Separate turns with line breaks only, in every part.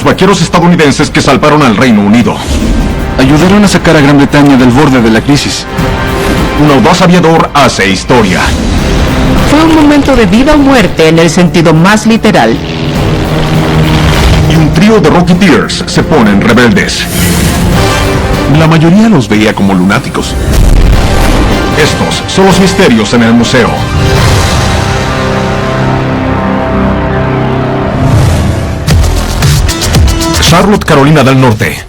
los vaqueros estadounidenses que salvaron al Reino Unido.
Ayudaron a sacar a Gran Bretaña del borde de la crisis.
Un audaz aviador hace historia.
Fue un momento de vida o muerte en el sentido más literal.
Y un trío de Rocketeers se ponen rebeldes.
La mayoría los veía como lunáticos.
Estos son los misterios en el museo. Charlotte, Carolina del Norte.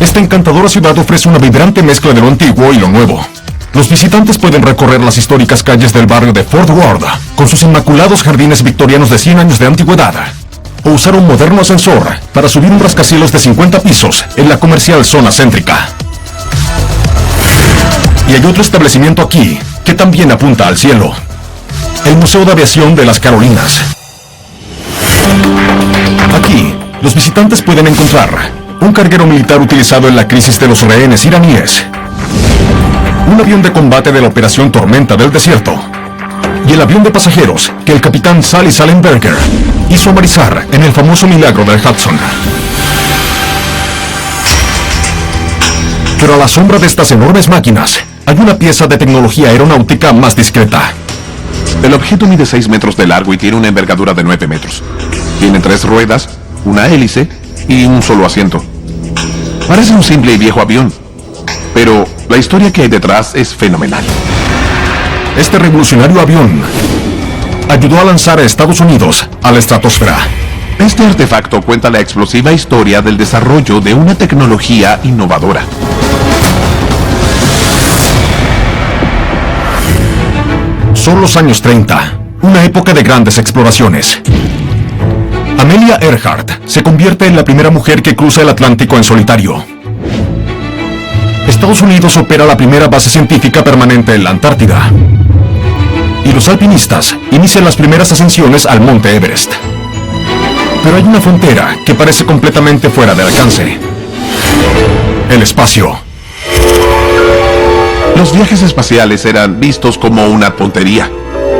Esta encantadora ciudad ofrece una vibrante mezcla de lo antiguo y lo nuevo. Los visitantes pueden recorrer las históricas calles del barrio de Fort Worth, con sus inmaculados jardines victorianos de 100 años de antigüedad, o usar un moderno ascensor para subir un rascacielos de 50 pisos en la comercial zona céntrica. Y hay otro establecimiento aquí que también apunta al cielo: el Museo de Aviación de las Carolinas. Aquí, los visitantes pueden encontrar un carguero militar utilizado en la crisis de los rehenes iraníes, un avión de combate de la Operación Tormenta del Desierto, y el avión de pasajeros que el capitán Sally Sallenberger hizo amarizar en el famoso milagro del Hudson. Pero a la sombra de estas enormes máquinas, hay una pieza de tecnología aeronáutica más discreta.
El objeto mide 6 metros de largo y tiene una envergadura de 9 metros. Tiene 3 ruedas, una hélice y un solo asiento. Parece un simple y viejo avión, pero la historia que hay detrás es fenomenal.
Este revolucionario avión ayudó a lanzar a Estados Unidos a la estratosfera.
Este artefacto cuenta la explosiva historia del desarrollo de una tecnología innovadora.
Son los años 30, una época de grandes exploraciones. Amelia Earhart se convierte en la primera mujer que cruza el Atlántico en solitario. Estados Unidos opera la primera base científica permanente en la Antártida. Y los alpinistas inician las primeras ascensiones al Monte Everest. Pero hay una frontera que parece completamente fuera de alcance: el espacio.
Los viajes espaciales eran vistos como una tontería,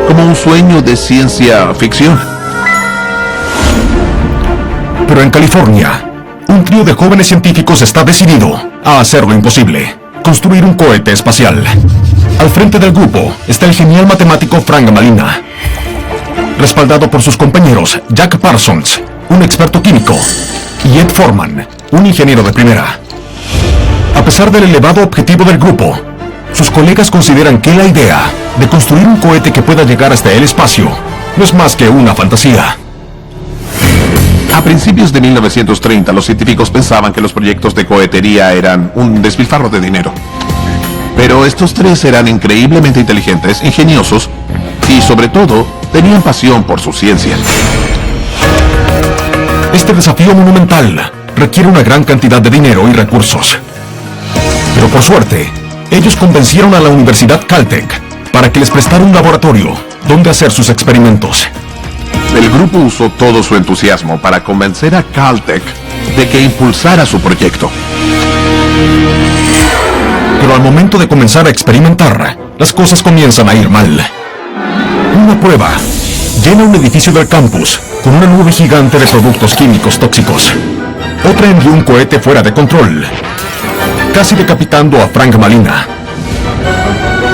como un sueño de ciencia ficción.
Pero en California, un trío de jóvenes científicos está decidido a hacer lo imposible: construir un cohete espacial. Al frente del grupo está el genial matemático Frank Malina, respaldado por sus compañeros Jack Parsons, un experto químico, y Ed Foreman, un ingeniero de primera. A pesar del elevado objetivo del grupo, sus colegas consideran que la idea de construir un cohete que pueda llegar hasta el espacio no es más que una fantasía.
A principios de 1930, los científicos pensaban que los proyectos de cohetería eran un despilfarro de dinero. Pero estos tres eran increíblemente inteligentes, ingeniosos y, sobre todo, tenían pasión por su ciencia.
Este desafío monumental requiere una gran cantidad de dinero y recursos. Pero por suerte, ellos convencieron a la Universidad Caltech para que les prestara un laboratorio donde hacer sus experimentos.
El grupo usó todo su entusiasmo para convencer a Caltech de que impulsara su proyecto.
Pero al momento de comenzar a experimentar, las cosas comienzan a ir mal. Una prueba llena un edificio del campus con una nube gigante de productos químicos tóxicos. Otra envió un cohete fuera de control, casi decapitando a Frank Malina.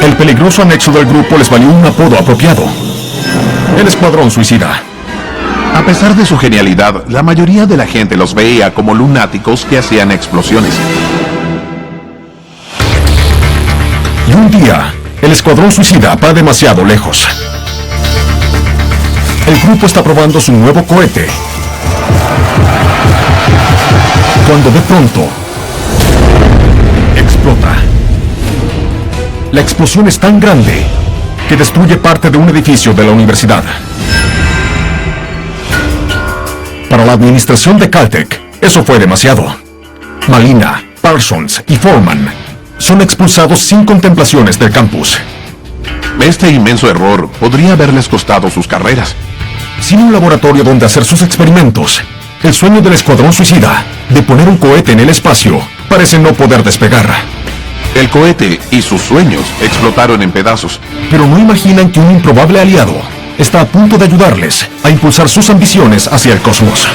El peligroso anexo del grupo les valió un apodo apropiado: el Escuadrón Suicida.
A pesar de su genialidad, la mayoría de la gente los veía como lunáticos que hacían explosiones.
Y un día, el Escuadrón Suicida va demasiado lejos. El grupo está probando su nuevo cohete, cuando de pronto explota. La explosión es tan grande que destruye parte de un edificio de la universidad. Para la administración de Caltech, eso fue demasiado. Malina, Parsons y Foreman son expulsados sin contemplaciones del campus.
Este inmenso error podría haberles costado sus carreras.
Sin un laboratorio donde hacer sus experimentos, el sueño del Escuadrón Suicida de poner un cohete en el espacio parece no poder despegar.
El cohete y sus sueños explotaron en pedazos.
Pero no imaginan que un improbable aliado está a punto de ayudarles a impulsar sus ambiciones hacia el cosmos.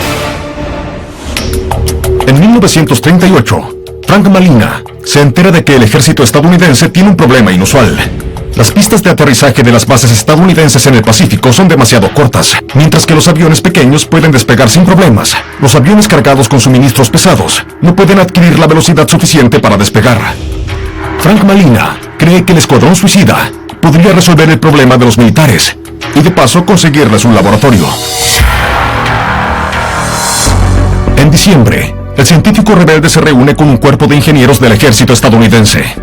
En 1938, Frank Malina se entera de que el ejército estadounidense tiene un problema inusual. Las pistas de aterrizaje de las bases estadounidenses en el Pacífico son demasiado cortas, mientras que los aviones pequeños pueden despegar sin problemas. Los aviones cargados con suministros pesados no pueden adquirir la velocidad suficiente para despegar. Frank Malina cree que el Escuadrón Suicida podría resolver el problema de los militares y de paso conseguirles un laboratorio. En diciembre, el científico rebelde se reúne con un cuerpo de ingenieros del ejército estadounidense.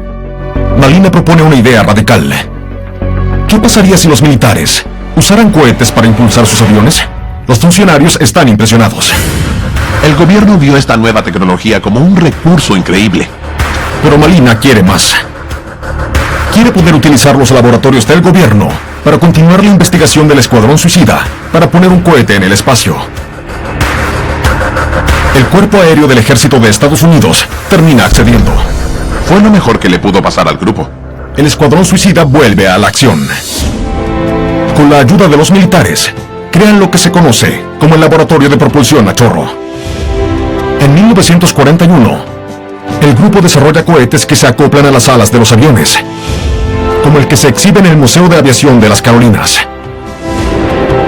Malina propone una idea radical. ¿Qué pasaría si los militares usaran cohetes para impulsar sus aviones? Los funcionarios están impresionados.
El gobierno vio esta nueva tecnología como un recurso increíble.
Pero Malina quiere más. Quiere poder utilizar los laboratorios del gobierno para continuar la investigación del Escuadrón Suicida para poner un cohete en el espacio. El Cuerpo Aéreo del Ejército de Estados Unidos termina accediendo.
Fue lo mejor que le pudo pasar al grupo.
El Escuadrón Suicida vuelve a la acción. Con la ayuda de los militares, crean lo que se conoce como el Laboratorio de Propulsión a Chorro. En 1941, el grupo desarrolla cohetes que se acoplan a las alas de los aviones, como el que se exhibe en el Museo de Aviación de las Carolinas.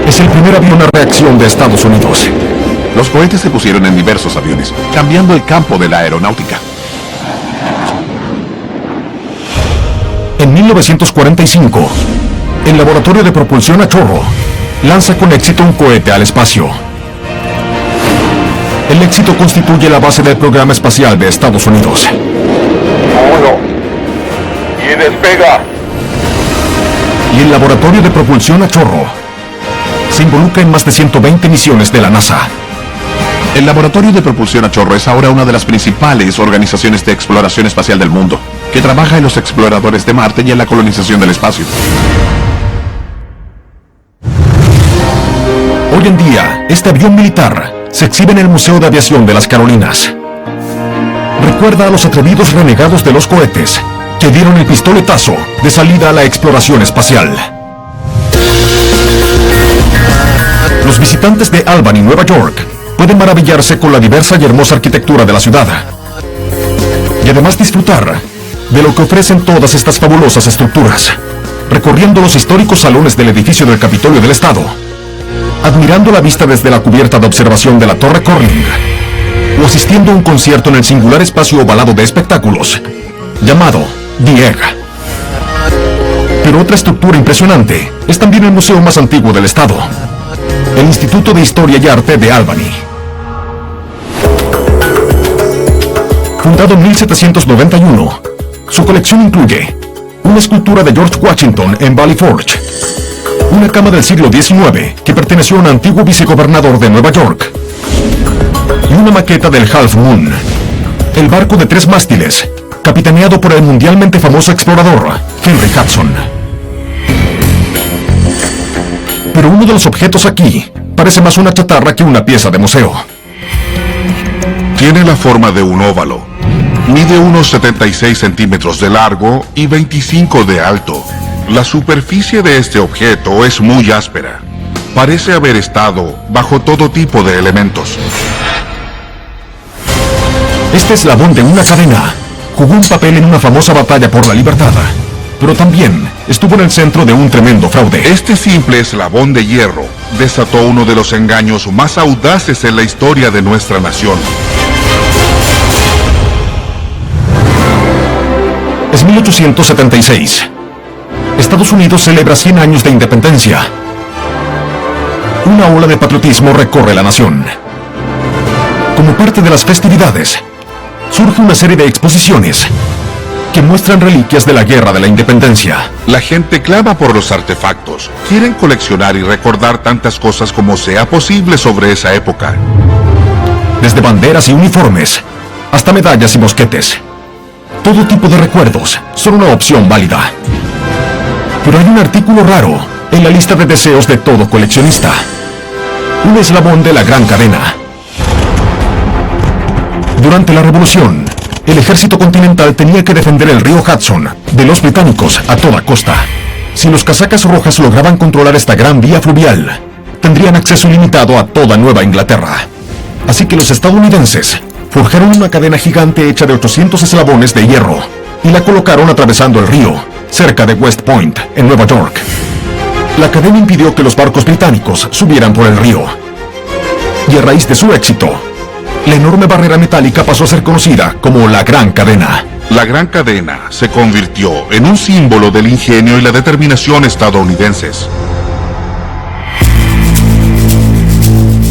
Es el primer avión a reacción de Estados Unidos.
Los cohetes se pusieron en diversos aviones, cambiando el campo de la aeronáutica.
En 1945, el Laboratorio de Propulsión a Chorro lanza con éxito un cohete al espacio. El éxito constituye la base del programa espacial de Estados Unidos.
1. Y despega.
Y el Laboratorio de Propulsión a Chorro se involucra en más de 120 misiones de la NASA.
El Laboratorio de Propulsión a Chorro es ahora una de las principales organizaciones de exploración espacial del mundo, que trabaja en los exploradores de Marte y en la colonización del espacio.
Hoy en día, este avión militar se exhibe en el Museo de Aviación de las Carolinas. Recuerda a los atrevidos renegados de los cohetes que dieron el pistoletazo de salida a la exploración espacial. Los visitantes de Albany, Nueva York, pueden maravillarse con la diversa y hermosa arquitectura de la ciudad. Y además disfrutar de lo que ofrecen todas estas fabulosas estructuras, recorriendo los históricos salones del edificio del Capitolio del Estado, admirando la vista desde la cubierta de observación de la Torre Corning, o asistiendo a un concierto en el singular espacio ovalado de espectáculos, llamado The Egg. Pero otra estructura impresionante es también el museo más antiguo del estado, el Instituto de Historia y Arte de Albany. Fundado en 1791, su colección incluye una escultura de George Washington en Valley Forge, una cama del siglo XIX que perteneció a un antiguo vicegobernador de Nueva York, y una maqueta del Half Moon, el barco de 3 mástiles, capitaneado por el mundialmente famoso explorador Henry Hudson. Pero uno de los objetos aquí parece más una chatarra que una pieza de museo.
Tiene la forma de un óvalo. Mide unos 76 centímetros de largo y 25 de alto. La superficie de este objeto es muy áspera. Parece haber estado bajo todo tipo de elementos.
Este eslabón de una cadena jugó un papel en una famosa batalla por la libertad, pero también estuvo en el centro de un tremendo fraude.
Este simple eslabón de hierro desató uno de los engaños más audaces en la historia de nuestra nación.
Es 1876. Estados Unidos celebra 100 años de independencia. Una ola de patriotismo recorre la nación. Como parte de las festividades, surge una serie de exposiciones que muestran reliquias de la Guerra de la Independencia.
La gente clama por los artefactos. Quieren coleccionar y recordar tantas cosas como sea posible sobre esa época.
Desde banderas y uniformes hasta medallas y mosquetes. Todo tipo de recuerdos son una opción válida. Pero hay un artículo raro en la lista de deseos de todo coleccionista. Un eslabón de la gran cadena. Durante la Revolución, el ejército continental tenía que defender el río Hudson de los británicos a toda costa. Si los casacas rojas lograban controlar esta gran vía fluvial, tendrían acceso ilimitado a toda Nueva Inglaterra. Así que los estadounidenses forjaron una cadena gigante hecha de 800 eslabones de hierro y la colocaron atravesando el río, cerca de West Point, en Nueva York. La cadena impidió que los barcos británicos subieran por el río. Y a raíz de su éxito, la enorme barrera metálica pasó a ser conocida como la Gran Cadena.
La Gran Cadena se convirtió en un símbolo del ingenio y la determinación estadounidenses.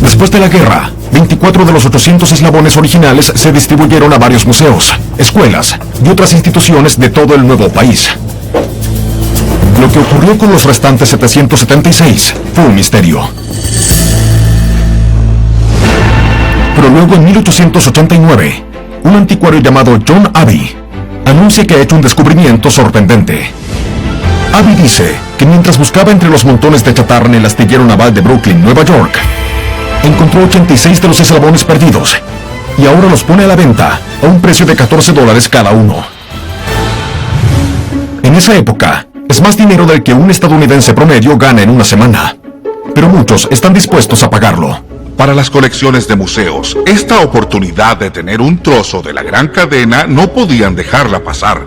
Después de la guerra, 24 de los 800 eslabones originales se distribuyeron a varios museos, escuelas y otras instituciones de todo el nuevo país. Lo que ocurrió con los restantes 776 fue un misterio. Pero luego, en 1889, un anticuario llamado John Abbey anuncia que ha hecho un descubrimiento sorprendente. Abbey dice que mientras buscaba entre los montones de chatarra en el astillero naval de Brooklyn, Nueva York, encontró 86 de los eslabones perdidos y ahora los pone a la venta a un precio de $14 cada uno. En esa época, es más dinero del que un estadounidense promedio gana en una semana, pero muchos están dispuestos a pagarlo.
Para las colecciones de museos, esta oportunidad de tener un trozo de la Gran Cadena no podían dejarla pasar.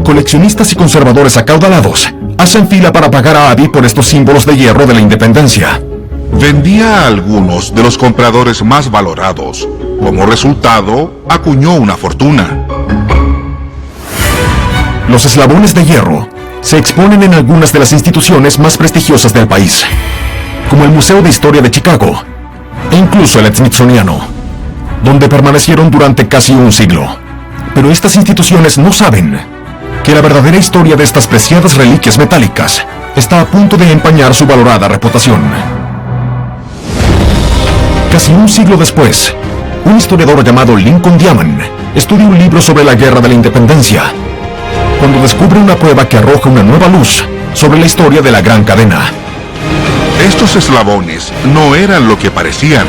Coleccionistas y conservadores acaudalados hacen fila para pagar a Abbey por estos símbolos de hierro de la independencia.
Vendía a algunos de los compradores más valorados. Como resultado, acuñó una fortuna.
Los eslabones de hierro se exponen en algunas de las instituciones más prestigiosas del país, como el Museo de Historia de Chicago e incluso el Smithsoniano, donde permanecieron durante casi un siglo. Pero estas instituciones no saben que la verdadera historia de estas preciadas reliquias metálicas está a punto de empañar su valorada reputación. Casi un siglo después, un historiador llamado Lincoln Diamond estudia un libro sobre la Guerra de la Independencia, cuando descubre una prueba que arroja una nueva luz sobre la historia de la Gran Cadena.
Estos eslabones no eran lo que parecían.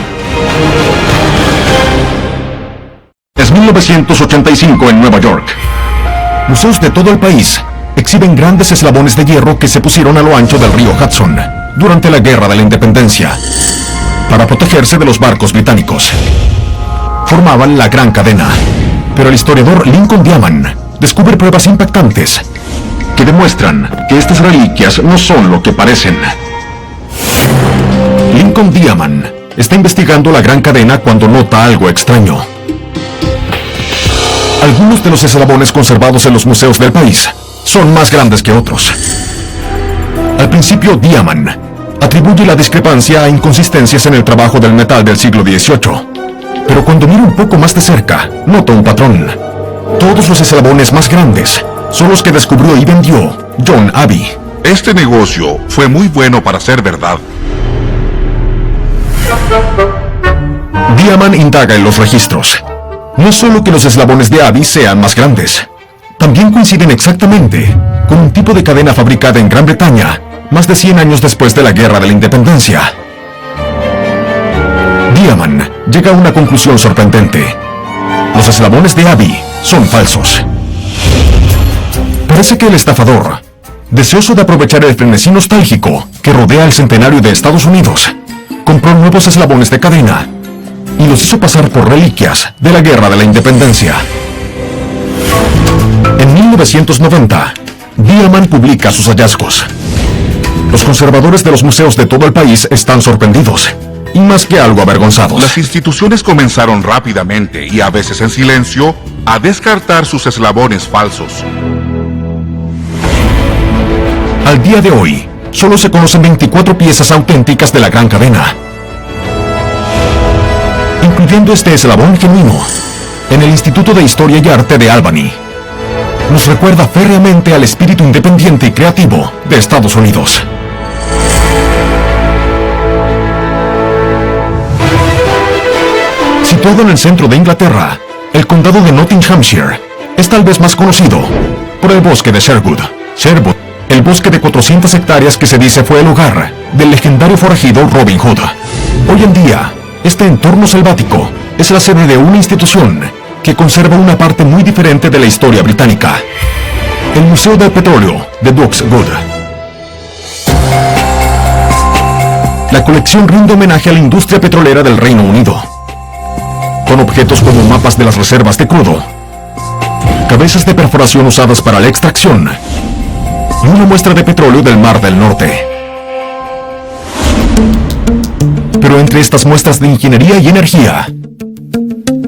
Es 1985 en Nueva York. Museos de todo el país exhiben grandes eslabones de hierro que se pusieron a lo ancho del río Hudson durante la Guerra de la Independencia para protegerse de los barcos británicos. Formaban la Gran Cadena, pero el historiador Lincoln Diamond descubre pruebas impactantes que demuestran que estas reliquias no son lo que parecen. Lincoln Diamond está investigando la Gran Cadena cuando nota algo extraño. Algunos de los eslabones conservados en los museos del país son más grandes que otros. Al principio, Diamond atribuye la discrepancia a inconsistencias en el trabajo del metal del siglo XVIII. Pero cuando mira un poco más de cerca, nota un patrón. Todos los eslabones más grandes son los que descubrió y vendió John Abbey.
Este negocio fue muy bueno para ser verdad.
Diamond indaga en los registros. No es solo que los eslabones de Abbey sean más grandes, también coinciden exactamente con un tipo de cadena fabricada en Gran Bretaña más de 100 años después de la Guerra de la Independencia. Diamond llega a una conclusión sorprendente. Los eslabones de Abbey son falsos. Parece que el estafador, deseoso de aprovechar el frenesí nostálgico que rodea el centenario de Estados Unidos, compró nuevos eslabones de cadena y los hizo pasar por reliquias de la Guerra de la Independencia. En 1990, Diamond publica sus hallazgos. Los conservadores de los museos de todo el país están sorprendidos y más que algo avergonzados.
Las instituciones comenzaron rápidamente y a veces en silencio a descartar sus eslabones falsos.
Al día de hoy, solo se conocen 24 piezas auténticas de la Gran Cadena, incluyendo este eslabón genuino, en el Instituto de Historia y Arte de Albany. Nos recuerda férreamente al espíritu independiente y creativo de Estados Unidos. Situado en el centro de Inglaterra, el condado de Nottinghamshire es tal vez más conocido por el bosque de Sherwood. Sherwood, el bosque de 400 hectáreas que se dice fue el hogar del legendario forajido Robin Hood. Hoy en día, este entorno selvático es la sede de una institución que conserva una parte muy diferente de la historia británica: el Museo del Petróleo de Duke's Wood. La colección rinde homenaje a la industria petrolera del Reino Unido. con objetos como mapas de las reservas de crudo, cabezas de perforación usadas para la extracción y una muestra de petróleo del Mar del Norte. Pero entre estas muestras de ingeniería y energía,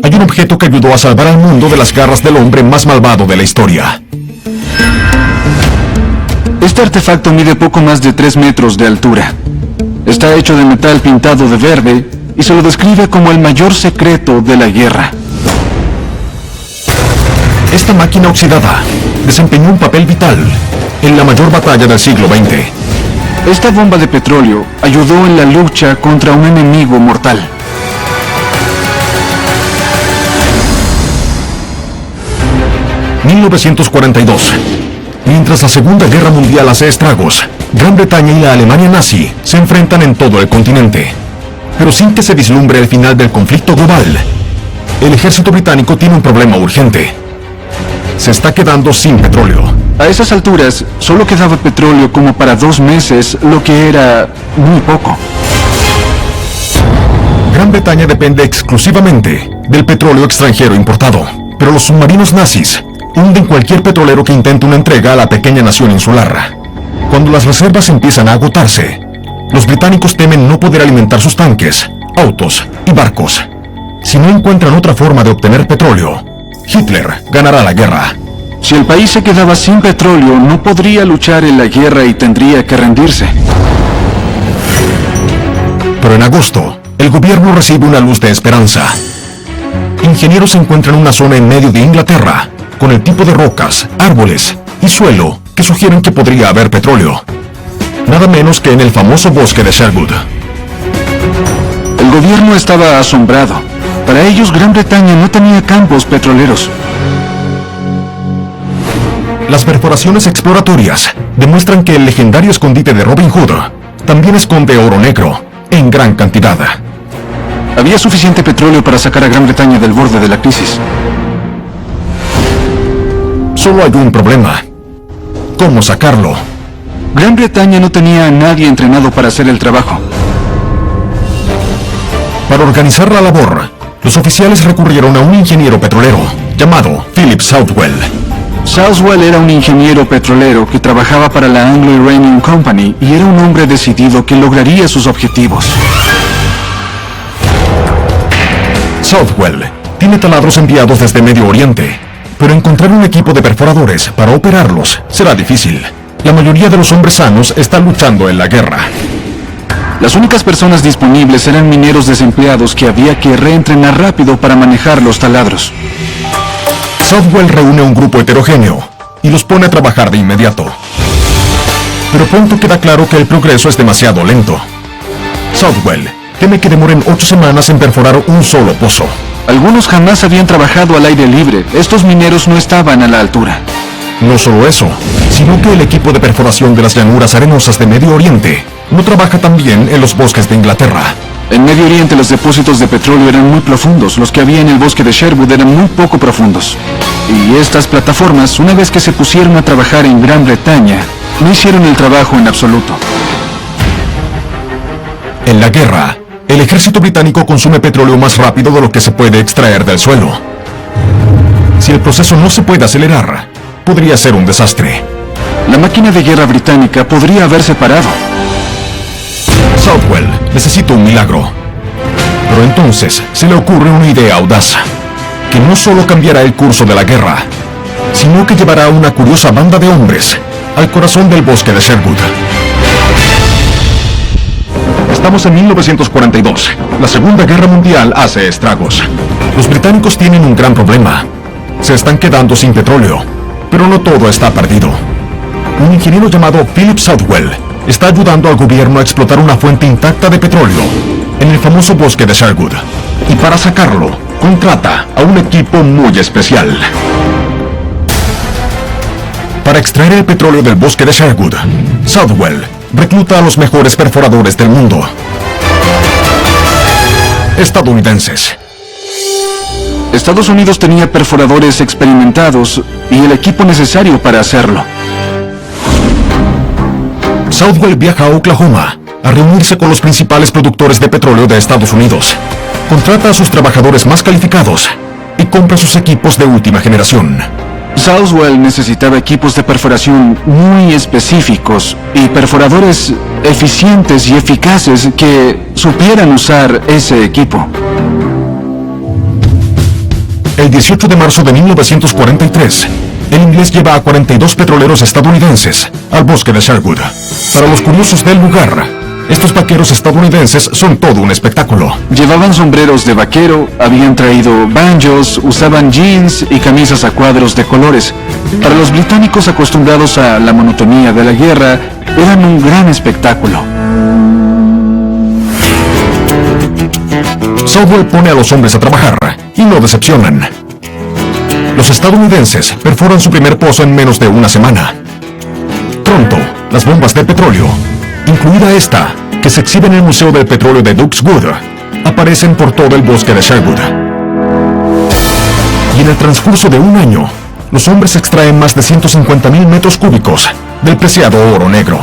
hay un objeto que ayudó a salvar al mundo de las garras del hombre más malvado de la historia.
Este artefacto mide poco más de 3 metros de altura. Está hecho de metal pintado de verde y se lo describe como el mayor secreto de la guerra.
Esta máquina oxidada desempeñó un papel vital en la mayor batalla del siglo XX.
Esta bomba de petróleo ayudó en la lucha contra un enemigo mortal.
...1942... Mientras la Segunda Guerra Mundial hace estragos, Gran Bretaña y la Alemania nazi se enfrentan en todo el continente. Pero sin que se vislumbre el final del conflicto global, el ejército británico tiene un problema urgente. Se está quedando sin petróleo.
A esas alturas, solo quedaba petróleo como para 2 meses, lo que era muy poco.
Gran Bretaña depende exclusivamente del petróleo extranjero importado, pero los submarinos nazis hunden cualquier petrolero que intente una entrega a la pequeña nación insular. Cuando las reservas empiezan a agotarse, los británicos temen no poder alimentar sus tanques, autos y barcos. Si no encuentran otra forma de obtener petróleo, Hitler ganará la guerra.
Si el país se quedaba sin petróleo, no podría luchar en la guerra y tendría que rendirse.
Pero en agosto, el gobierno recibe una luz de esperanza. Ingenieros encuentran una zona en medio de Inglaterra con el tipo de rocas, árboles y suelo que sugieren que podría haber petróleo. Nada menos que en el famoso bosque de Sherwood.
El gobierno estaba asombrado. Para ellos, Gran Bretaña no tenía campos petroleros.
Las perforaciones exploratorias demuestran que el legendario escondite de Robin Hood también esconde oro negro en gran cantidad.
Había suficiente petróleo para sacar a Gran Bretaña del borde de la crisis.
Solo hay un problema. ¿Cómo sacarlo?
Gran Bretaña no tenía a nadie entrenado para hacer el trabajo.
Para organizar la labor, los oficiales recurrieron a un ingeniero petrolero llamado Philip Southwell.
Southwell era un ingeniero petrolero que trabajaba para la Anglo-Iranian Company y era un hombre decidido que lograría sus objetivos.
Southwell tiene taladros enviados desde Medio Oriente, pero encontrar un equipo de perforadores para operarlos será difícil. La mayoría de los hombres sanos están luchando en la guerra.
Las únicas personas disponibles eran mineros desempleados que había que reentrenar rápido para manejar los taladros.
Southwell reúne un grupo heterogéneo y los pone a trabajar de inmediato. Pero pronto queda claro que el progreso es demasiado lento. Southwell teme que demoren 8 semanas en perforar un solo pozo.
Algunos jamás habían trabajado al aire libre. Estos mineros no estaban a la altura.
No solo eso, sino que el equipo de perforación de las llanuras arenosas de Medio Oriente no trabaja tan bien en los bosques de Inglaterra.
En Medio Oriente los depósitos de petróleo eran muy profundos, los que había en el bosque de Sherwood eran muy poco profundos. Y estas plataformas, una vez que se pusieron a trabajar en Gran Bretaña, no hicieron el trabajo en absoluto.
En la guerra, el ejército británico consume petróleo más rápido de lo que se puede extraer del suelo. Si el proceso no se puede acelerar, podría ser un desastre.
La máquina de guerra británica podría haberse parado.
Southwell necesita un milagro. Pero entonces se le ocurre una idea audaz, que no solo cambiará el curso de la guerra, sino que llevará a una curiosa banda de hombres al corazón del bosque de Sherwood. Estamos en 1942. La Segunda Guerra Mundial hace estragos. Los británicos tienen un gran problema. Se están quedando sin petróleo, pero no todo está perdido. Un ingeniero llamado Philip Southwell está ayudando al gobierno a explotar una fuente intacta de petróleo en el famoso bosque de Sherwood. Y para sacarlo, contrata a un equipo muy especial. Para extraer el petróleo del bosque de Sherwood, Southwell recluta a los mejores perforadores del mundo. Estadounidenses.
Estados Unidos tenía perforadores experimentados y el equipo necesario para hacerlo.
Southwell viaja a Oklahoma a reunirse con los principales productores de petróleo de Estados Unidos. Contrata a sus trabajadores más calificados y compra sus equipos de última generación.
Southwell necesitaba equipos de perforación muy específicos y perforadores eficientes y eficaces que supieran usar ese equipo.
El 18 de marzo de 1943, el inglés lleva a 42 petroleros estadounidenses al bosque de Sherwood. Para los curiosos del lugar, estos vaqueros estadounidenses son todo un espectáculo.
Llevaban sombreros de vaquero, habían traído banjos, usaban jeans y camisas a cuadros de colores. Para los británicos acostumbrados a la monotonía de la guerra, eran un gran espectáculo.
Southwell pone a los hombres a trabajar y no decepcionan. Los estadounidenses perforan su primer pozo en menos de una semana. Pronto, las bombas de petróleo, incluida esta, que se exhibe en el Museo del Petróleo de Duxwood, aparecen por todo el bosque de Sherwood. Y en el transcurso de un año, los hombres extraen más de 150,000 metros cúbicos del preciado oro negro.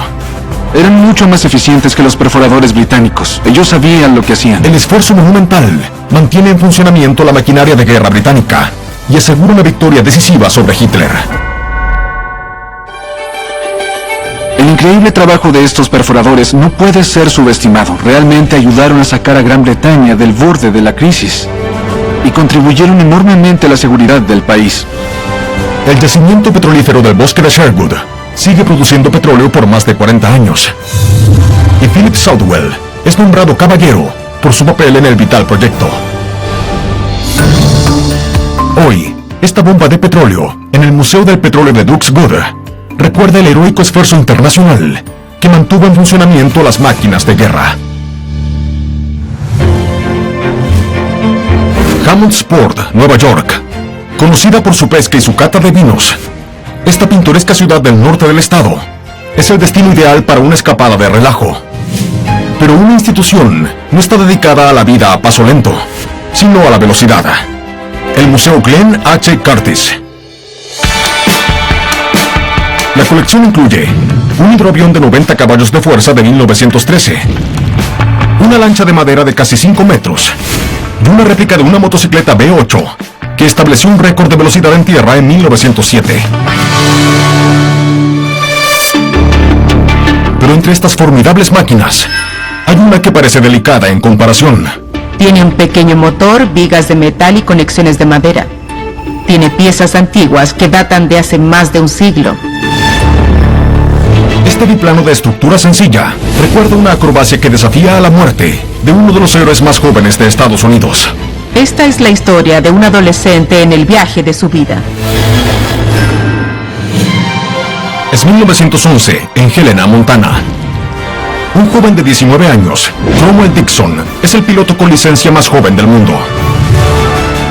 Eran mucho más eficientes que los perforadores británicos. Ellos sabían lo que hacían.
El esfuerzo monumental mantiene en funcionamiento la maquinaria de guerra británica y asegura una victoria decisiva sobre Hitler.
El increíble trabajo de estos perforadores no puede ser subestimado. Realmente ayudaron a sacar a Gran Bretaña del borde de la crisis y contribuyeron enormemente a la seguridad del país.
El yacimiento petrolífero del bosque de Sherwood sigue produciendo petróleo por más de 40 años. Y Philip Southwell es nombrado caballero por su papel en el vital proyecto. Hoy, esta bomba de petróleo en el Museo del Petróleo de Duxwood recuerda el heroico esfuerzo internacional que mantuvo en funcionamiento las máquinas de guerra. Hammondsport, Nueva York, conocida por su pesca y su cata de vinos, esta pintoresca ciudad del norte del estado es el destino ideal para una escapada de relajo. Pero una institución no está dedicada a la vida a paso lento, sino a la velocidad. El Museo Glenn H. Curtis. La colección incluye un hidroavión de 90 caballos de fuerza de 1913, una lancha de madera de casi 5 metros y una réplica de una motocicleta V8 que estableció un récord de velocidad en tierra en 1907. Pero entre estas formidables máquinas, hay una que parece delicada en comparación.
Tiene un pequeño motor, vigas de metal y conexiones de madera. Tiene piezas antiguas que datan de hace más de un siglo.
Este biplano de estructura sencilla recuerda una acrobacia que desafía a la muerte de uno de los héroes más jóvenes de Estados Unidos.
Esta es la historia de un adolescente en el viaje de su vida.
Es 1911, en Helena, Montana. Un joven de 19 años, Cromwell Dixon, es el piloto con licencia más joven del mundo.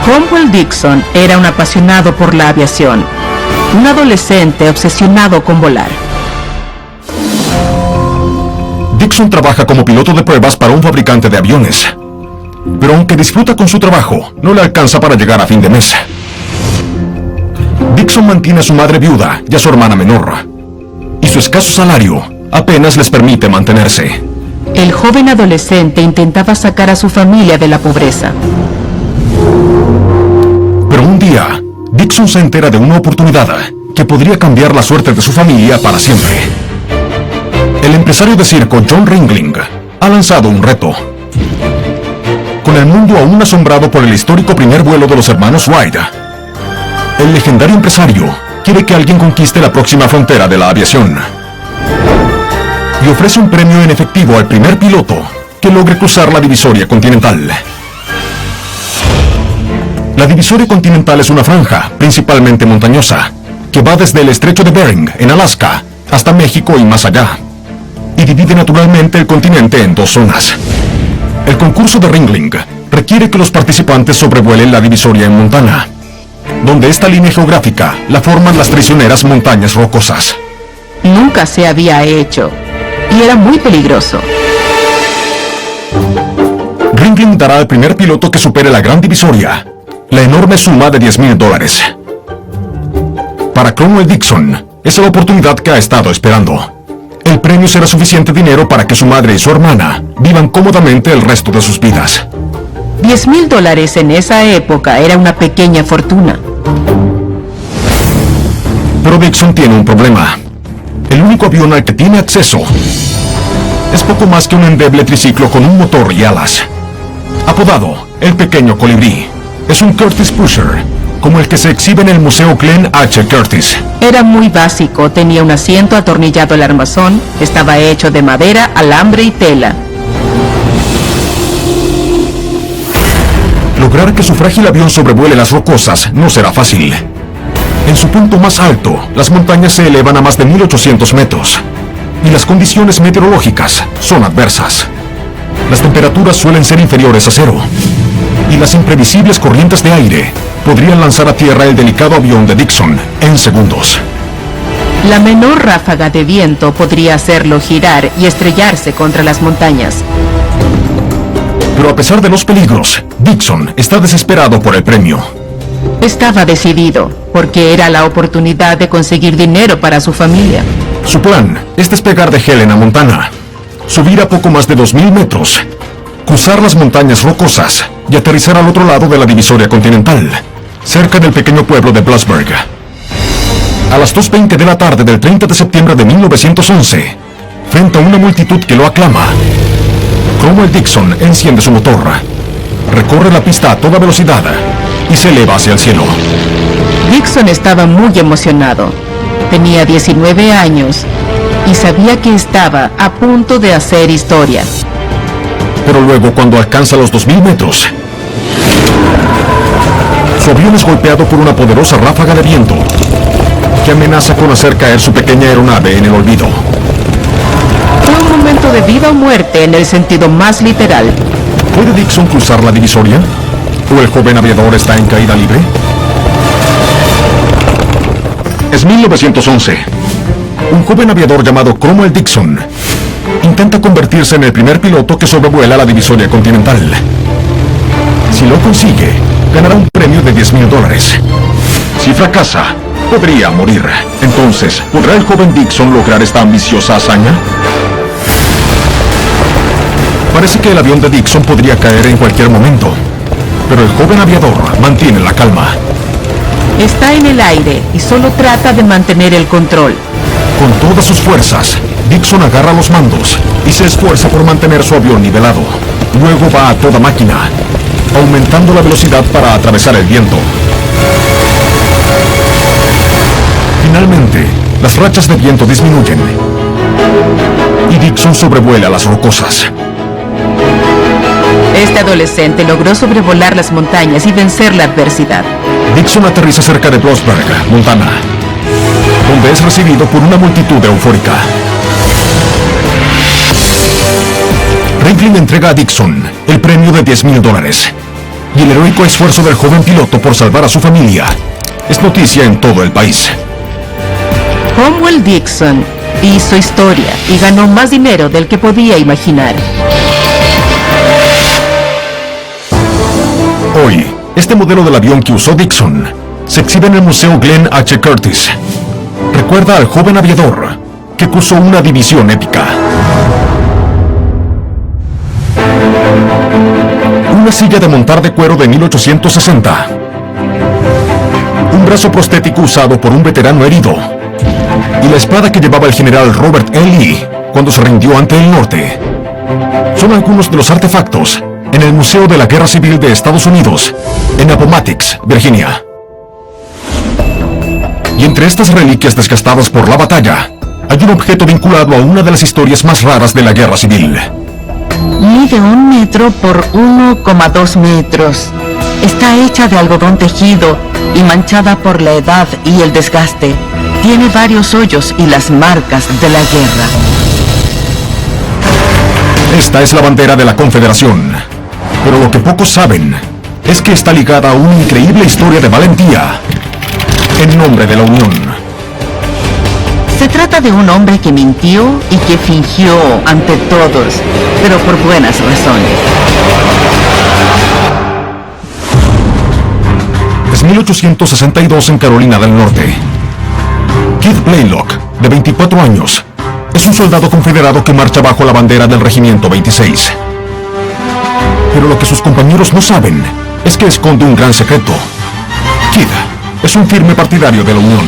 Cromwell Dixon era un apasionado por la aviación, un adolescente obsesionado con volar.
Dixon trabaja como piloto de pruebas para un fabricante de aviones. Pero aunque disfruta con su trabajo, no le alcanza para llegar a fin de mes. Dixon mantiene a su madre viuda y a su hermana menor, y su escaso salario apenas les permite mantenerse.
El joven adolescente intentaba sacar a su familia de la pobreza.
Pero un día, Dixon se entera de una oportunidad que podría cambiar la suerte de su familia para siempre. El empresario de circo John Ringling ha lanzado un reto. Con el mundo aún asombrado por el histórico primer vuelo de los hermanos Wright, el legendario empresario quiere que alguien conquiste la próxima frontera de la aviación y ofrece un premio en efectivo al primer piloto que logre cruzar la divisoria continental. La divisoria continental es una franja, principalmente montañosa, que va desde el estrecho de Bering, en Alaska, hasta México y más allá, y divide naturalmente el continente en dos zonas. El concurso de Ringling requiere que los participantes sobrevuelen la divisoria en Montana, donde esta línea geográfica la forman las traicioneras montañas rocosas.
Nunca se había hecho, y era muy peligroso.
Ringling dará al primer piloto que supere la gran divisoria la enorme suma de $10,000. Para Cromwell Dixon, es la oportunidad que ha estado esperando. El premio será suficiente dinero para que su madre y su hermana vivan cómodamente el resto de sus vidas.
$10,000 en esa época era una pequeña fortuna.
Pero Dixon tiene un problema. El único avión al que tiene acceso es poco más que un endeble triciclo con un motor y alas. Apodado el Pequeño Colibrí, es un Curtiss Pusher, como el que se exhibe en el Museo Glenn H. Curtiss.
Era muy básico, tenía un asiento atornillado al armazón, estaba hecho de madera, alambre y tela.
Lograr que su frágil avión sobrevuele las rocosas no será fácil. En su punto más alto, las montañas se elevan a más de 1,800 metros. Y las condiciones meteorológicas son adversas. Las temperaturas suelen ser inferiores a cero. Y las imprevisibles corrientes de aire podrían lanzar a tierra el delicado avión de Dixon en segundos.
La menor ráfaga de viento podría hacerlo girar y estrellarse contra las montañas.
Pero a pesar de los peligros, Dixon está desesperado por el premio.
Estaba decidido, porque era la oportunidad de conseguir dinero para su familia.
Su plan es despegar de Helena, Montana, subir a poco más de 2,000 metros, cruzar las montañas rocosas y aterrizar al otro lado de la divisoria continental, cerca del pequeño pueblo de Bluffsburg. A las 2:20 de la tarde del 30 de septiembre de 1911, frente a una multitud que lo aclama, Cromwell Dixon enciende su motor, recorre la pista a toda velocidad y se eleva hacia el cielo.
Dixon estaba muy emocionado. Tenía 19 años y sabía que estaba a punto de hacer historia.
Pero luego, cuando alcanza los 2,000 metros, su avión es golpeado por una poderosa ráfaga de viento que amenaza con hacer caer su pequeña aeronave en el olvido.
Fue un momento de vida o muerte en el sentido más literal.
¿Puede Dixon cruzar la divisoria? ¿O el joven aviador está en caída libre? Es 1911. Un joven aviador llamado Cromwell Dixon intenta convertirse en el primer piloto que sobrevuela la divisoria continental. Si lo consigue, ganará un premio de $10,000. Si fracasa, podría morir. Entonces, ¿podrá el joven Dixon lograr esta ambiciosa hazaña? Parece que el avión de Dixon podría caer en cualquier momento, pero el joven aviador mantiene la calma.
Está en el aire y solo trata de mantener el control.
Con todas sus fuerzas, Dixon agarra los mandos y se esfuerza por mantener su avión nivelado. Luego va a toda máquina, aumentando la velocidad para atravesar el viento. Finalmente, las rachas de viento disminuyen y Dixon sobrevuela las rocosas.
Este adolescente logró sobrevolar las montañas y vencer la adversidad.
Dixon aterriza cerca de Bluffsburg, Montana, donde es recibido por una multitud eufórica. Franklin entrega a Dixon el premio de $10,000 y el heroico esfuerzo del joven piloto por salvar a su familia es noticia en todo el país.
Cromwell Dixon hizo historia y ganó más dinero del que podía imaginar.
Hoy, este modelo del avión que usó Dixon se exhibe en el Museo Glenn H. Curtiss. Recuerda al joven aviador que cruzó una división épica. Una silla de montar de cuero de 1860. Un brazo prostético usado por un veterano herido. Y la espada que llevaba el general Robert E. Lee cuando se rindió ante el norte. Son algunos de los artefactos en el Museo de la Guerra Civil de Estados Unidos, en Appomattox, Virginia. Y entre estas reliquias desgastadas por la batalla, hay un objeto vinculado a una de las historias más raras de la Guerra Civil.
Mide 1 metro por 1,2 metros. Está hecha de algodón tejido y manchada por la edad y el desgaste. Tiene varios hoyos y las marcas de la guerra.
Esta es la bandera de la Confederación. Pero lo que pocos saben es que está ligada a una increíble historia de valentía en nombre de la Unión.
Se trata de un hombre que mintió y que fingió ante todos, pero por buenas razones.
Es 1862 en Carolina del Norte. Keith Blaylock, de 24 años, es un soldado confederado que marcha bajo la bandera del Regimiento 26. Pero lo que sus compañeros no saben es que esconde un gran secreto. Kid es un firme partidario de la Unión.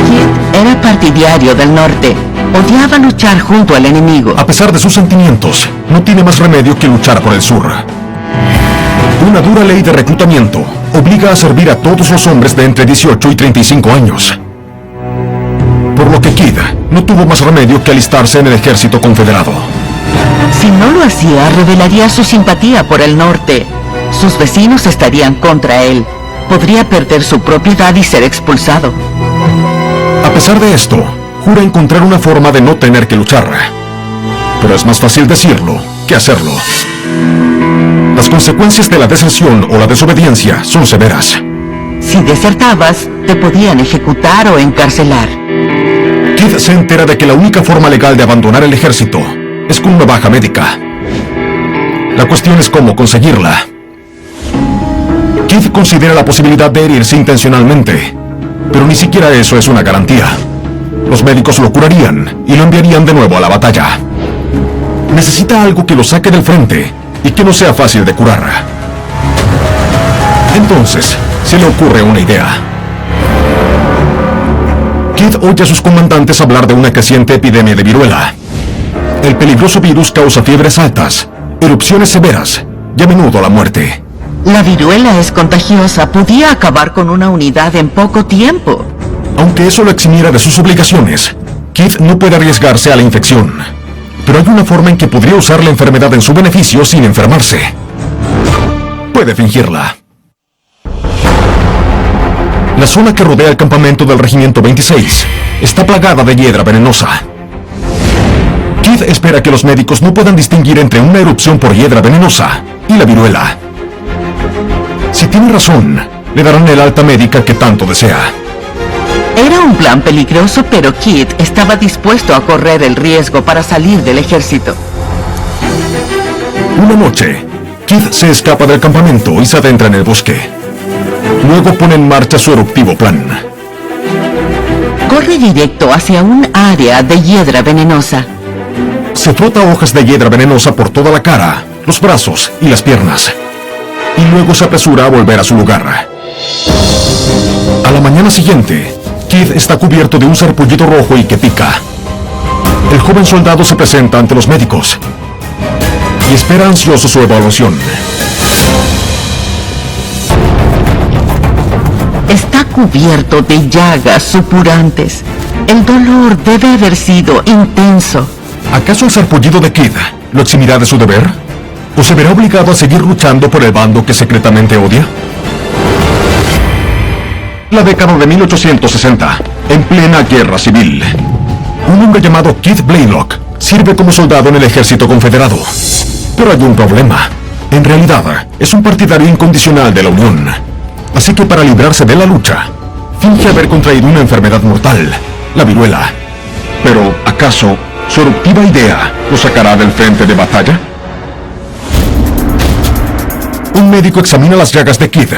Kid era partidario del norte. Odiaba luchar junto al enemigo.
A pesar de sus sentimientos, no tiene más remedio que luchar por el sur. Una dura ley de reclutamiento obliga a servir a todos los hombres de entre 18 y 35 años. Por lo que Kid no tuvo más remedio que alistarse en el ejército confederado.
Si no lo hacía, revelaría su simpatía por el norte. Sus vecinos estarían contra él. Podría perder su propiedad y ser expulsado.
A pesar de esto, jura encontrar una forma de no tener que luchar. Pero es más fácil decirlo que hacerlo. Las consecuencias de la deserción o la desobediencia son severas.
Si desertabas, te podían ejecutar o encarcelar.
Kid se entera de que la única forma legal de abandonar el ejército es con una baja médica. La cuestión es cómo conseguirla. Kid considera la posibilidad de herirse intencionalmente, pero ni siquiera eso es una garantía. Los médicos lo curarían y lo enviarían de nuevo a la batalla. Necesita algo que lo saque del frente y que no sea fácil de curar. Entonces, se le ocurre una idea. Kid oye a sus comandantes hablar de una creciente epidemia de viruela. El peligroso virus causa fiebres altas, erupciones severas y a menudo la muerte.
La viruela es contagiosa. Podía acabar con una unidad en poco tiempo.
Aunque eso lo eximiera de sus obligaciones, Kid no puede arriesgarse a la infección. Pero hay una forma en que podría usar la enfermedad en su beneficio sin enfermarse. Puede fingirla. La zona que rodea el campamento del Regimiento 26 está plagada de hiedra venenosa. Kid espera que los médicos no puedan distinguir entre una erupción por hiedra venenosa y la viruela. Si tiene razón, le darán el alta médica que tanto desea.
Era un plan peligroso, pero Kid estaba dispuesto a correr el riesgo para salir del ejército.
Una noche, Kid se escapa del campamento y se adentra en el bosque. Luego pone en marcha su eruptivo plan.
Corre directo hacia un área de hiedra venenosa.
Se frota hojas de hiedra venenosa por toda la cara, los brazos y las piernas. Y luego se apresura a volver a su lugar. A la mañana siguiente, Kid está cubierto de un sarpullido rojo y que pica. El joven soldado se presenta ante los médicos y espera ansioso su evaluación.
Está cubierto de llagas supurantes. El dolor debe haber sido intenso.
¿Acaso el sarpullido de Kid lo eximirá de su deber? ¿O se verá obligado a seguir luchando por el bando que secretamente odia? La década de 1860, en plena guerra civil. Un hombre llamado Kid Blaylock sirve como soldado en el ejército confederado. Pero hay un problema. En realidad, es un partidario incondicional de la Unión. Así que para librarse de la lucha, finge haber contraído una enfermedad mortal, la viruela. Pero, ¿acaso su eruptiva idea lo sacará del frente de batalla? Un médico examina las llagas de Kid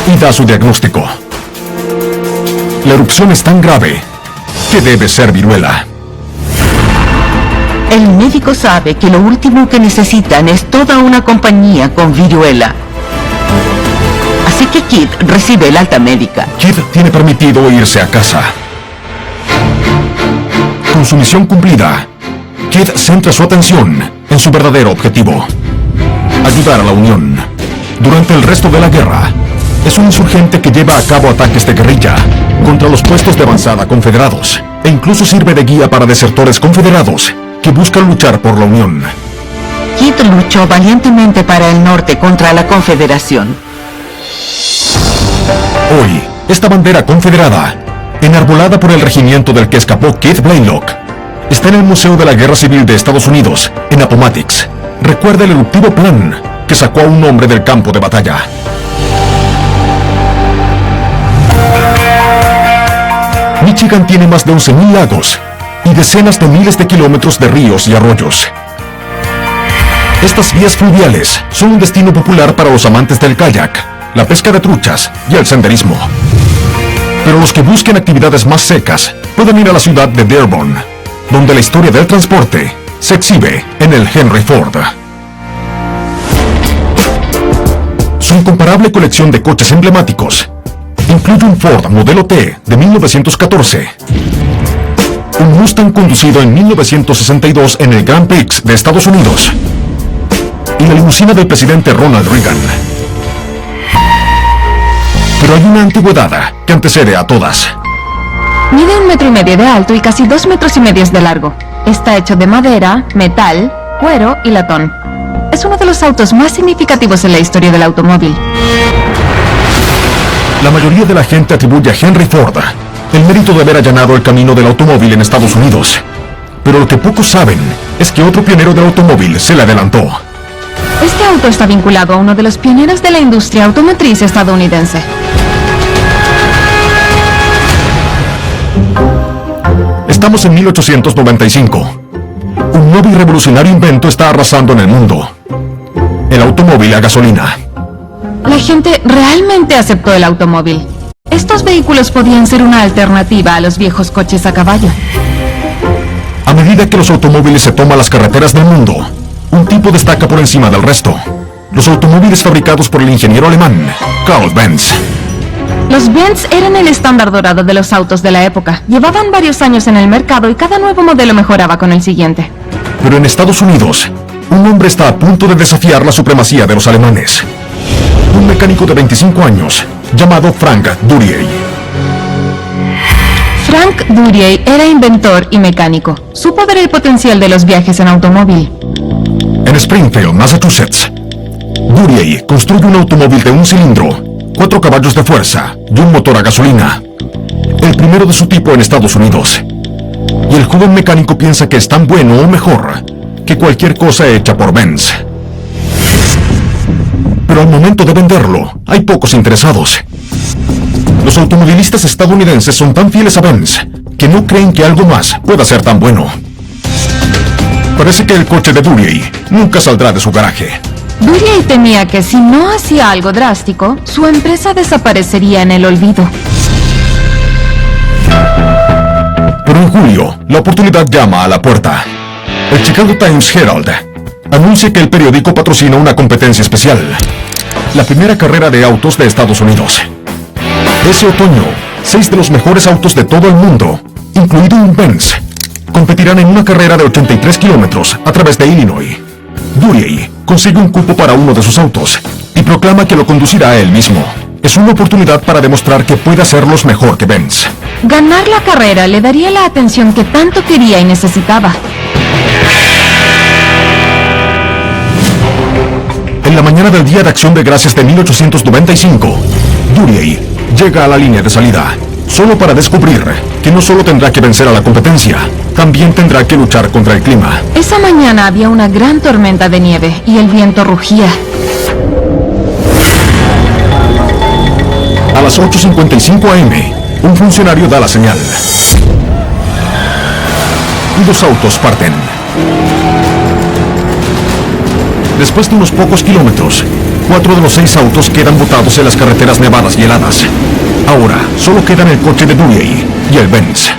y da su diagnóstico. La erupción es tan grave que debe ser viruela.
El médico sabe que lo último que necesitan es toda una compañía con viruela. Así que Kid recibe el alta médica.
Kid tiene permitido irse a casa. Con su misión cumplida, Kid centra su atención en su verdadero objetivo: ayudar a la Unión. Durante el resto de la guerra, es un insurgente que lleva a cabo ataques de guerrilla contra los puestos de avanzada confederados, e incluso sirve de guía para desertores confederados que buscan luchar por la Unión.
Kid luchó valientemente para el norte contra la Confederación.
Hoy, esta bandera confederada, enarbolada por el regimiento del que escapó Kid Blaylock, está en el Museo de la Guerra Civil de Estados Unidos, en Appomattox. Recuerda el eruptivo plan que sacó a un hombre del campo de batalla. Michigan tiene más de 11.000 lagos y decenas de miles de kilómetros de ríos y arroyos. Estas vías fluviales son un destino popular para los amantes del kayak, la pesca de truchas y el senderismo. Pero los que busquen actividades más secas pueden ir a la ciudad de Dearborn, donde la historia del transporte se exhibe en el Henry Ford. Su incomparable colección de coches emblemáticos incluye un Ford Modelo T de 1914, un Mustang conducido en 1962 en el Grand Prix de Estados Unidos y la limusina del presidente Ronald Reagan. Pero hay una antigüedad que antecede a todas.
Mide 1,5 metros de alto y casi 2,5 metros de largo. Está hecho de madera, metal, cuero y latón. Es uno de los autos más significativos en la historia del automóvil.
La mayoría de la gente atribuye a Henry Ford el mérito de haber allanado el camino del automóvil en Estados Unidos. Pero lo que pocos saben es que otro pionero del automóvil se le adelantó.
Este auto está vinculado a uno de los pioneros de la industria automotriz estadounidense.
Estamos en 1895. Un nuevo y revolucionario invento está arrasando en el mundo: el automóvil a gasolina.
La gente realmente aceptó el automóvil. Estos vehículos podían ser una alternativa a los viejos coches a caballo.
A medida que los automóviles se toman las carreteras del mundo, un tipo destaca por encima del resto: los automóviles fabricados por el ingeniero alemán Karl Benz.
Los Benz eran el estándar dorado de los autos de la época. Llevaban varios años en el mercado y cada nuevo modelo mejoraba con el siguiente.
Pero en Estados Unidos, un hombre está a punto de desafiar la supremacía de los alemanes. Un mecánico de 25 años, llamado Frank Durier.
Frank Durier era inventor y mecánico. Supo ver el potencial de los viajes en automóvil.
En Springfield, Massachusetts, Durier construye un automóvil de un cilindro, 4 caballos de fuerza y un motor a gasolina. El primero de su tipo en Estados Unidos. Y el joven mecánico piensa que es tan bueno o mejor que cualquier cosa hecha por Benz. Pero al momento de venderlo, hay pocos interesados. Los automovilistas estadounidenses son tan fieles a Benz que no creen que algo más pueda ser tan bueno. Parece que el coche de Durier nunca saldrá de su garaje.
Durier temía que si no hacía algo drástico, su empresa desaparecería en el olvido.
Pero en julio, la oportunidad llama a la puerta. El Chicago Times Herald anuncia que el periódico patrocina una competencia especial: la primera carrera de autos de Estados Unidos. Ese otoño, 6 de los mejores autos de todo el mundo, incluido un Benz, competirán en una carrera de 83 kilómetros a través de Illinois. Durier consigue un cupo para uno de sus autos y proclama que lo conducirá él mismo. Es una oportunidad para demostrar que puede hacerlos mejor que Benz.
Ganar la carrera le daría la atención que tanto quería y necesitaba.
En la mañana del Día de Acción de Gracias de 1895, Durier llega a la línea de salida, solo para descubrir que no solo tendrá que vencer a la competencia, también tendrá que luchar contra el clima.
Esa mañana había una gran tormenta de nieve y el viento rugía.
A las 8:55 a.m., un funcionario da la señal. Y los autos parten. Después de unos pocos kilómetros, 4 de los 6 autos quedan botados en las carreteras nevadas y heladas. Ahora, solo quedan el coche de Durier y el Benz.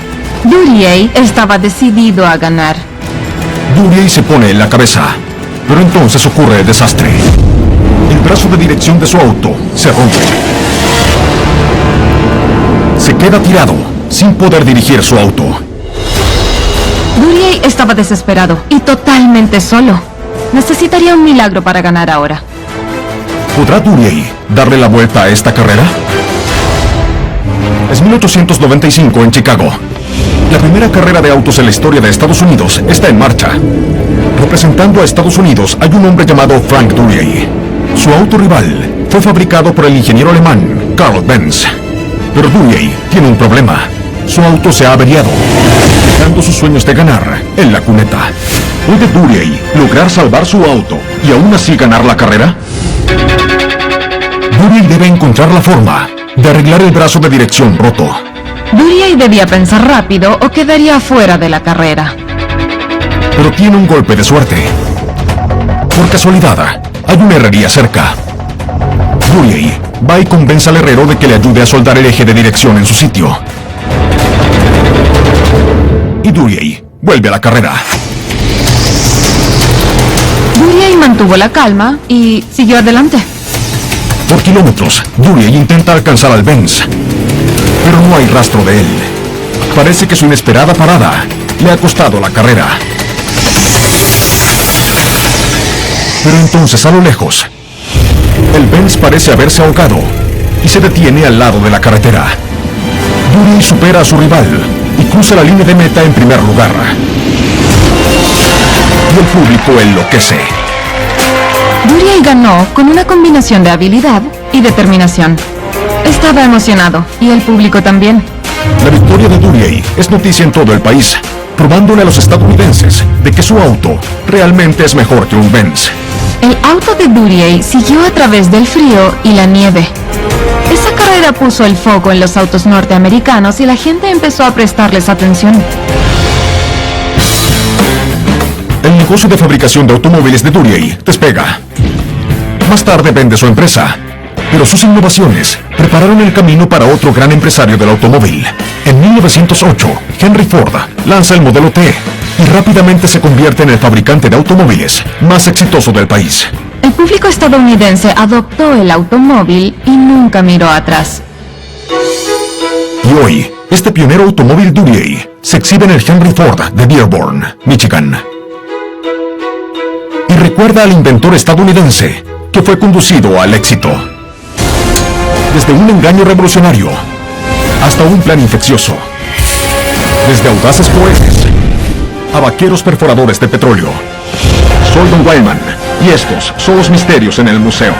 Durier estaba decidido a ganar.
Durier se pone en la cabeza, pero entonces ocurre el desastre. El brazo de dirección de su auto se rompe. Se queda tirado, sin poder dirigir su auto.
Durier estaba desesperado y totalmente solo. Necesitaría un milagro para ganar ahora.
¿Podrá Durier darle la vuelta a esta carrera? Es 1895 en Chicago. La primera carrera de autos en la historia de Estados Unidos está en marcha. Representando a Estados Unidos hay un hombre llamado Frank Durier. Su auto rival fue fabricado por el ingeniero alemán Karl Benz. Pero Durier tiene un problema. Su auto se ha averiado, dejando sus sueños de ganar en la cuneta. ¿Puede Durier lograr salvar su auto y aún así ganar la carrera? Durier debe encontrar la forma de arreglar el brazo de dirección roto.
Durier debía pensar rápido o quedaría fuera de la carrera.
Pero tiene un golpe de suerte. Por casualidad, hay una herrería cerca. Durier va y convence al herrero de que le ayude a soldar el eje de dirección en su sitio. Y Durier vuelve a la carrera.
mantuvo la calma y siguió adelante.
Por kilómetros, Duryea intenta alcanzar al Benz, pero no hay rastro de él. Parece que su inesperada parada le ha costado la carrera. Pero entonces, a lo lejos, el Benz parece haberse ahogado y se detiene al lado de la carretera. Duryea supera a su rival y cruza la línea de meta en primer lugar. Y el público enloquece.
Duryea ganó con una combinación de habilidad y determinación. Estaba emocionado, y el público también.
La victoria de Duryea es noticia en todo el país, probándole a los estadounidenses de que su auto realmente es mejor que un Benz.
El auto de Duryea siguió a través del frío y la nieve. Esa carrera puso el foco en los autos norteamericanos y la gente empezó a prestarles atención.
El negocio de fabricación de automóviles de Duryea despega. Más tarde vende su empresa, pero sus innovaciones prepararon el camino para otro gran empresario del automóvil. En 1908, Henry Ford lanza el modelo T y rápidamente se convierte en el fabricante de automóviles más exitoso del país.
El público estadounidense adoptó el automóvil y nunca miró atrás.
Y hoy, este pionero automóvil Duryea se exhibe en el Henry Ford de Dearborn, Michigan. Y recuerda al inventor estadounidense que fue conducido al éxito. Desde un engaño revolucionario hasta un plan infeccioso. Desde audaces cohetes a vaqueros perforadores de petróleo. Soy Don Wildman y estos son los misterios en el museo.